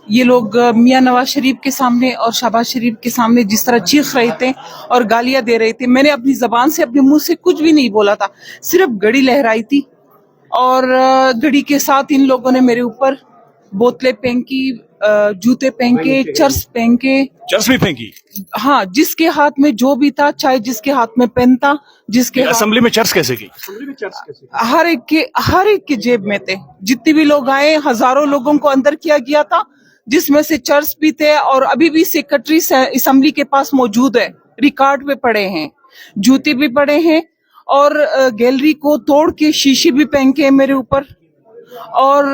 یہ لوگ میاں نواز شریف کے سامنے اور شہباز شریف کے سامنے جس طرح چیخ رہے تھے اور گالیاں دے رہے تھے، میں نے اپنی زبان سے اپنے منہ سے کچھ بھی نہیں بولا تھا، صرف گڑی لہرائی تھی اور گڑی کے ساتھ ان لوگوں نے میرے اوپر بوتلیں پھینکی، جوتے پھینکے، چرس پھینکے، چرس بھی پھینکی؟ ہاں، جس کے ہاتھ میں جو بھی تھا، چاہے جس کے ہاتھ میں پین تھا، جس کے اسمبلی میں چرس کیسے کی؟ ہر ایک کے جیب میں تھے، جتنے بھی لوگ آئے ہزاروں لوگوں کو اندر کیا گیا تھا، جس میں سے چرس بھی تھے اور ابھی بھی سیکرٹری اسمبلی کے پاس موجود ہے، ریکارڈ پہ پڑے ہیں، جوتے بھی پڑے ہیں اور گیلری کو توڑ کے شیشے بھی پھینکے ہیں میرے اوپر، اور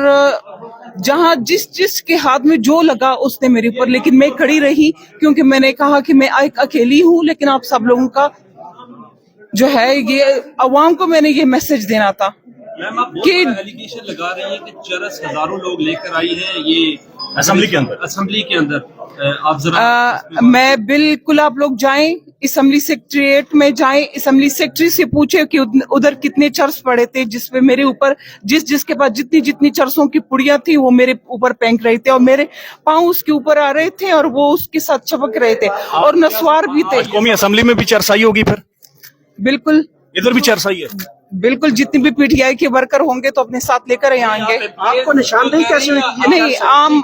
جہاں جس کے ہاتھ میں جو لگا اس نے میرے اوپر، لیکن میں کھڑی رہی کیونکہ میں نے کہا کہ میں ایک اکیلی ہوں، لیکن آپ سب لوگوں کا جو ہے یہ عوام کو میں نے یہ میسج دینا تھا کہ ایلیگیشن لگا رہی ہیں کہ چرس ہزاروں لوگ لے کر آئی ہیں یہ اسمبلی کے اندر آپ ذرا میں بالکل، آپ لوگ جائیں اسمبلی سیکریٹریٹ میں جائیں، اسمبلی سیکرٹری سے پوچھے کہ ادھر کتنے چرس پڑے تھے، جس پہ میرے اوپر جس کے پاس جتنی چرسوں کی پڑیاں تھی وہ میرے اوپر پھینک رہے تھے اور میرے پاؤں اس کے اوپر آ رہے تھے اور وہ اس کے ساتھ چپک رہے تھے اور نسوار بھی تھے۔ قومی اسمبلی میں بھی چرسائی ہوگی پھر؟ بالکل، ادھر بھی چرسائی ہے؟ بالکل، جتنی بھی پی ٹی آئی کے ورکر ہوں گے تو اپنے ساتھ لے کر ہی آئیں گے۔ آپ کو نشاندہی کیسے ہوئی؟ نہیں، عام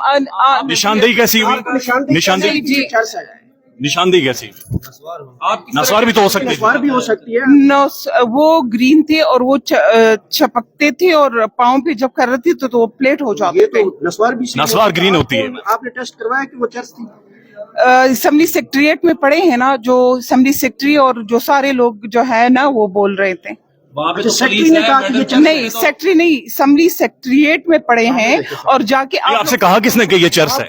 نشاندہی کیسی ہوئی؟ نشاندہی نشاندہی کیسی؟ نسوار بھی تو ہو سکتی ہے، بھی ہو سکتی ہے۔ وہ گرین تھے اور وہ چپکتے تھے اور پاؤں پہ جب کر رہے تھے تو وہ پلیٹ ہو جاتے تھے۔ نسوار گرین ہوتی ہے۔ آپ نے ٹیسٹ کروایا کہ وہ چرس تھی؟ اسمبلی سیکریٹریٹ میں پڑے ہیں نا، جو اسمبلی سیکرٹری اور جو سارے لوگ جو ہے نا وہ بول رہے تھے۔ سیکرٹری نے کہا کہ یہ چرس نہیں، سیکرٹری نہیں، اسمبلی سیکریٹریٹ میں پڑے ہیں اور جا کے آپ سے کہا کس نے کہ یہ چرس ہے؟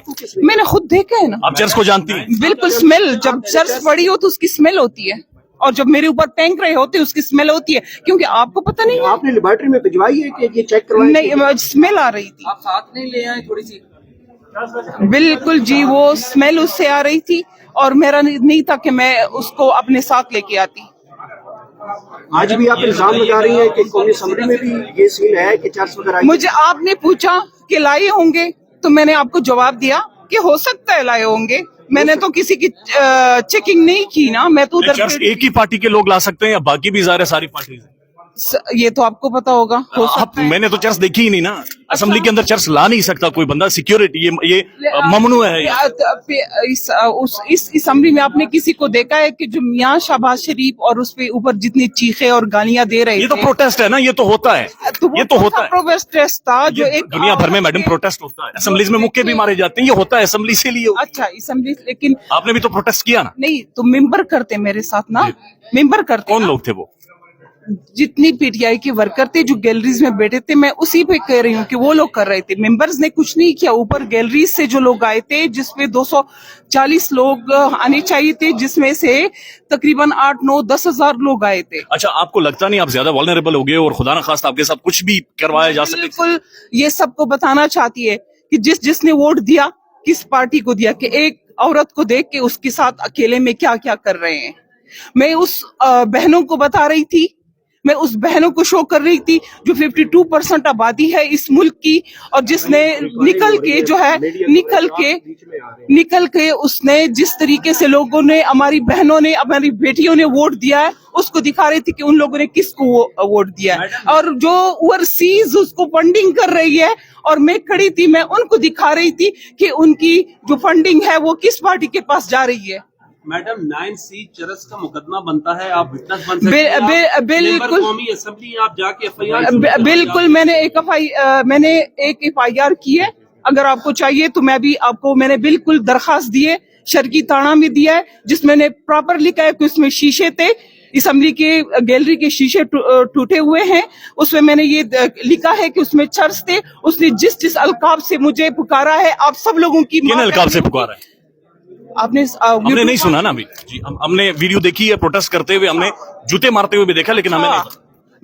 میں نے خود دیکھا ہے نا۔ آپ چرس کو جانتی ہیں؟ بالکل، اسمیل، جب چرس پڑی ہو تو اس کی اسمیل ہوتی ہے اور جب میرے اوپر پھینک رہے ہوتے اس کی اسمیل ہوتی ہے، کیونکہ آپ کو پتہ نہیں ہے۔ آپ نے لیبارٹری میں بھجوائی ہے کہ یہ چیک کروائی؟ نہیں، اسمیل آ رہی تھی۔ آپ ساتھ نہیں لے آئے تھوڑی سی؟ بالکل جی، وہ اسمیل اس سے آ رہی تھی اور میرا نہیں تھا کہ میں اس کو اپنے ساتھ لے کے آتی۔ آج بھی آپ الزام لگا رہی ہیں کہ قومی اسمبلی میں بھی یہ سین ہے کہ چرس وغیرہ؟ مجھے آپ نے پوچھا کہ لائے ہوں گے تو میں نے آپ کو جواب دیا کہ ہو سکتا ہے لائے ہوں گے، میں نے تو کسی کی چیکنگ نہیں کی نا، میں تو ادھر چرس ایک ہی پارٹی کے لوگ لا سکتے ہیں یا باقی بھی ظاہر ہے ساری پارٹی؟ یہ تو آپ کو پتا ہوگا، ہو سکتا ہے۔ میں نے تو چرس دیکھی ہی نہیں نا، اسمبلی کے اندر چرس لا نہیں سکتا کوئی بندہ، سیکیورٹی یہ ممنوع ہے۔ اس اسمبلی میں آپ نے کسی کو دیکھا ہے کہ جو میاں شہباز شریف اور اس پہ اوپر جتنی چیخیں اور گالیاں دے رہے یہ تو تھے، پروٹیسٹ ہے نا، یہ تو ہوتا ہے، یہ تو ہوتا ہے پروٹیسٹ تھا جو ایک دنیا بھر میں میڈم پروٹیسٹ ہوتا ہے، اسمبلیز میں مکے بھی مارے جاتے ہیں، یہ ہوتا ہے اسمبلی سے لیے۔ اچھا اسمبلی، لیکن آپ نے بھی تو پروٹیسٹ کیا نا؟ نہیں تو ممبر کرتے میرے ساتھ نا، ممبر کرتے۔ کون لوگ تھے وہ؟ جتنی پی ٹی آئی کے ورکر تھے جو گیلریز میں بیٹھے تھے، میں اسی پہ کہہ رہی ہوں کہ وہ لوگ کر رہے تھے، ممبرز نے کچھ نہیں کیا۔ اوپر گیلریز سے جو لوگ آئے تھے جس میں 240 لوگ آنے چاہیے تھے، جس میں سے تقریباً 8، 9، 10 ہزار لوگ آئے تھے۔ اچھا، آپ کو لگتا نہیں آپ زیادہ والنریبل ہو گئے اور خدا نخواستہ آپ کے ساتھ کچھ بھی کروایا جا سکے؟ بالکل، یہ سب کو بتانا چاہتی ہے کہ جس نے ووٹ دیا کس پارٹی کو دیا، کہ ایک عورت کو دیکھ کے اس کے ساتھ اکیلے میں کیا کیا کر رہے ہیں۔ میں اس بہنوں کو بتا رہی تھی، میں اس بہنوں کو شو کر رہی تھی جو 52% آبادی ہے اس ملک کی، اور جس نے نکل کے اس نے جس طریقے سے لوگوں نے، ہماری بہنوں نے، ہماری بیٹیوں نے ووٹ دیا ہے، اس کو دکھا رہی تھی کہ ان لوگوں نے کس کو ووٹ دیا ہے، اور جو اوورسیز اس کو فنڈنگ کر رہی ہے، اور میں کھڑی تھی، میں ان کو دکھا رہی تھی کہ ان کی جو فنڈنگ ہے وہ کس پارٹی کے پاس جا رہی ہے۔ میڈم 9C چرس کا مقدمہ بنتا ہے، آپ وٹنس بن سکتے ہیں، بالکل قومی اسمبلی آپ جا کے FIR بالکل، میں نے ایک FIR کی ہے، اگر آپ کو چاہیے تو میں نے بالکل درخواست دی ہے، شرکی تانا میں دیا ہے، جس میں نے پراپر لکھا ہے کہ اس میں شیشے تھے، اسمبلی کے گیلری کے شیشے ٹوٹے ہوئے ہیں، اس میں میں نے یہ لکھا ہے کہ اس میں چرس تھے، اس نے جس القاب سے مجھے پکارا ہے، آپ سب لوگوں کی کن القاب سے پکارا ہے؟ آپ نے ہم نے نہیں سنا نا ابھی جی، ہم نے ویڈیو دیکھی ہے پروٹیسٹ کرتے ہوئے، ہم نے جوتے مارتے ہوئے بھی دیکھا، لیکن ہمیں نہیں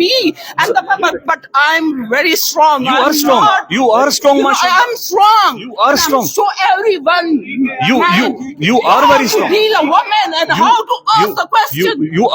me, and but I'm very strong. You I'm are strong. not- You are strong, You know, mashallah. I'm strong. You are And strong. So everyone, You are how very to strong. deal a woman and how to ask the question. you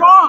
wrong.